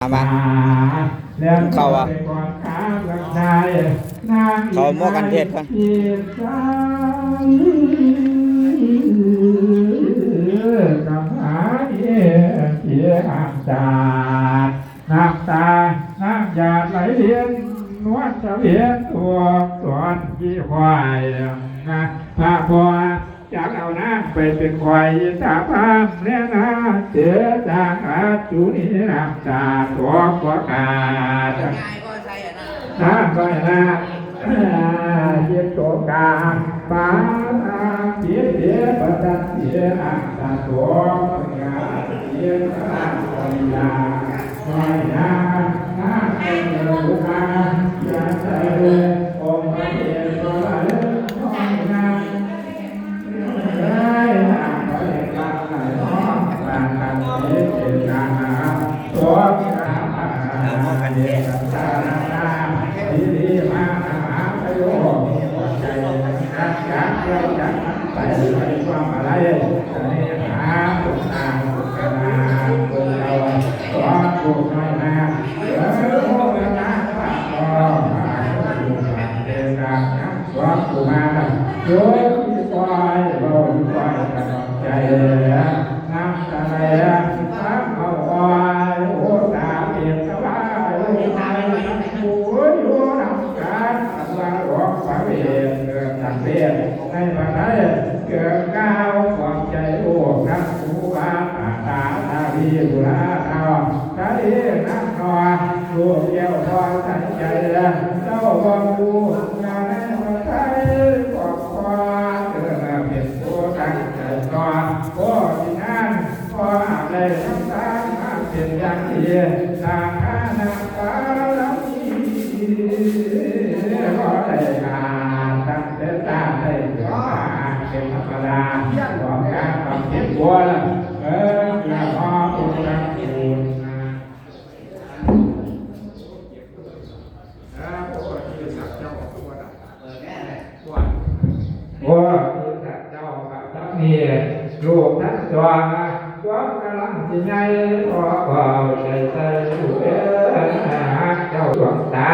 มาเข้าอ่ะเขาโมกันเทศก่อนน้ำตาน้ำหยาดไหลเลียนนวลเฉลียนตัวสวนยี่ควายนะพระบัวจากเอาน้ำไปเป็นควายตาพามเลี้ยงเสือจางอาจูนี่น้ำตาตัวกว่าขาดน้ำก็นะเย็บตัวกาปาเสียเสียประจันเสียน้ำตาตัวกาเสียน้ำก็ยาไม่ยาน้ำเป็นลูกาอย่าใจองค์พระเดชก็ไหลน้อยนาได้น้ำก็เด็กกาไหลน้องกลางกันเสียเสียกาตัวกาเดียกับตาดีดีมาหาประโยชน์ใจรักษาเกี่ยวจักไปความอะไรจะให้หาตุกนาตุกนาตุกเราตัวตุกน้อยนาโอ้ยนะก็มาตุกนาเดินทางตัวตุกมาโยที่คอยเราคอยกำลังใจน้ำตาไหลน้ำเอาคอยโอ้ตาเปลี่ยนสบายโอ้ยโอ้น้ำการลาหลอกฝังเวียนเกิดตัดเวียนในบัดนี้เกิดก้าวความใจโอ้นักผู้บ้าตาตาดีบุราตาตาดีนักนอนดูเยี่ยวทอดใจเจ้าบังบูงานในประเทศกอดคอเกิดมาเป็นผู้ตั้งใจนอนก็ที่นั่นก็อะไรทั้งทั้งเป็นอย่างที่ทางข้านักฟ้าแล้วก็ได้การตั้งเส้นตาได้ก็เป็นธรรมดาของการทำเก็บบัวอย่าพอตุกตังคูณบัวที่สัตว์เจ้ากับทั้งนี้ลูกทั้งตัวตัวกำลังจะใหญ่พอเบาใจใจดูเจ้าดวงตา